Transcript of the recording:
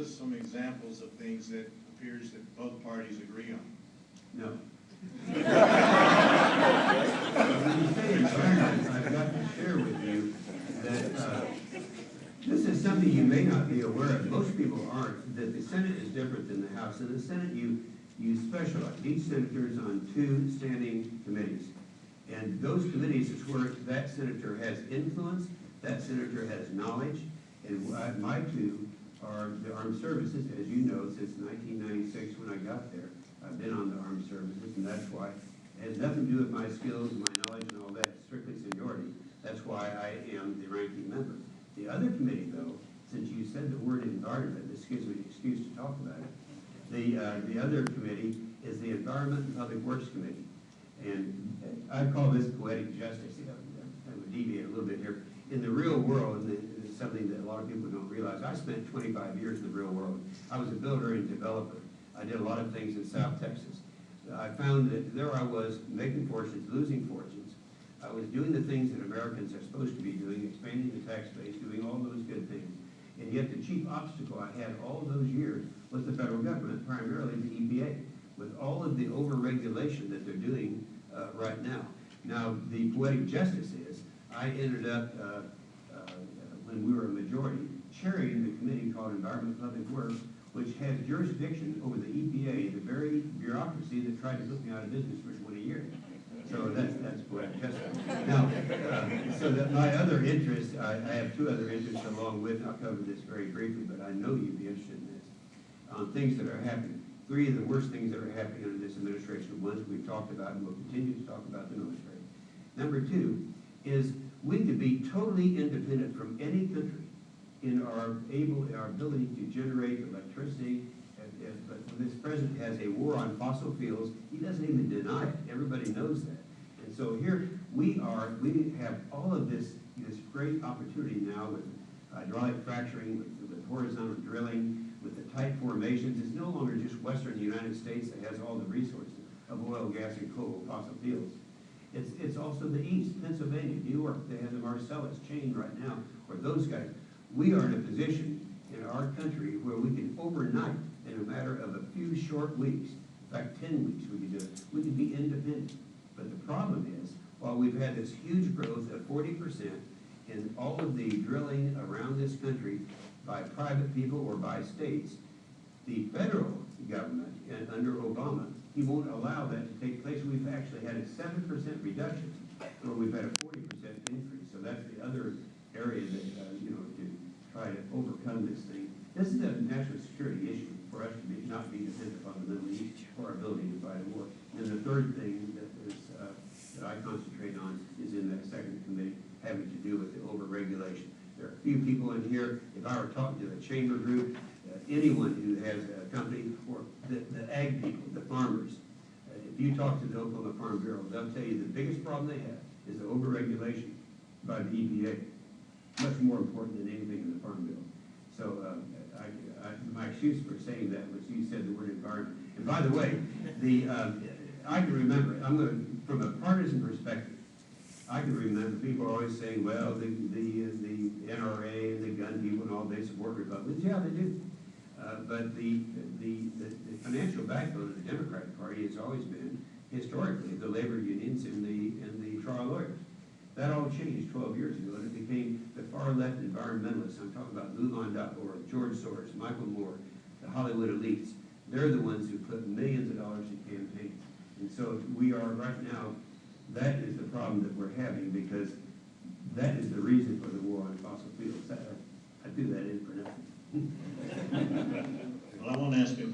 Some examples of things that appears that both parties agree on. No. When you say environment, I've got to share with you that this is something you may not be aware of. Most people aren't, that the Senate is different than the House. In the Senate, you specialize. Each senator is on 2 standing committees. And those committees is where that senator has influence, that senator has knowledge, and my 2 are the armed services. As you know, since 1996 when I got there, I've been on the armed services, and that's why it has nothing to do with my skills and my knowledge and all that, strictly seniority. That's why I am the ranking member. The other committee, though, since you said the word environment, this gives me an excuse to talk about it. The other committee is the Environment and Public Works Committee. And I call this poetic justice. I would deviate a little bit here. In the real world, and it's something that a lot of people don't realize, I spent 25 years in the real world. I was a builder and developer. I did a lot of things in South Texas. I found that there I was making fortunes, losing fortunes. I was doing the things that Americans are supposed to be doing, expanding the tax base, doing all those good things. And yet the chief obstacle I had all those years was the federal government, primarily the EPA, with all of the over-regulation that they're doing right now. Now, the poetic justice is, I ended up, when we were a majority, chairing the committee called Environment and Public Works, which has jurisdiction over the EPA, the very bureaucracy that tried to put me out of business for 20 years. So that's poetic justice. Now, so that my other interests, I have 2 other interests along with, I'll cover this very briefly, but I know you'd be interested in this, on things that are happening. 3 of the worst things that are happening under this administration, ones we've talked about and will continue to talk about the military. Number 2 is we could be totally independent from any country in our ability to generate electricity. But this president has a war on fossil fuels. He doesn't even deny it. Everybody knows that. And so here we have all of this great opportunity now with hydraulic fracturing, with horizontal drilling, with the tight formations. It's no longer just western United States that has all the resources of oil, gas, and coal, fossil fuels. It's also the East, Pennsylvania, New York. They have the Marcellus chain right now, where those guys. We are in a position in our country where we can overnight, in a matter of a few short weeks, in fact 10 weeks we could do it, we could be independent. But the problem is, while we've had this huge growth of 40% in all of the drilling around this country by private people or by states, the federal government, and under Obama, he won't allow that to take place. We've actually had a 7% reduction, where we've had a 40% increase. So that's the other area that, to try to overcome this thing. This is a national security issue for us to not be dependent upon the Middle East for our ability to fight a war. And the third thing that I concentrate on is in that second committee, having to do with the over-regulation. There are a few people in here, if I were talking to the chamber group, anyone who has a company, or the ag people, the farmers, if you talk to the Oklahoma Farm Bureau, they'll tell you the biggest problem they have is the over-regulation by the EPA. Much more important than anything in the Farm Bill. So my excuse for saying that was you said the word environment. And by the way, I can remember, from a partisan perspective, I can remember people always saying, well, the NRA and the gun people and all, they support Republicans. Yeah, they do. But the financial backbone of the Democratic Party has always been, historically, the labor unions and the trial lawyers. That all changed 12 years ago, and it became the far-left environmentalists. I'm talking about MoveOn.org, George Soros, Michael Moore, the Hollywood elites. They're the ones who put millions of dollars in campaigns. And so we are right now, that is the problem that we're having, because that is the reason for the war on fossil fuels. I do that in for nothing. Well, I want to ask you,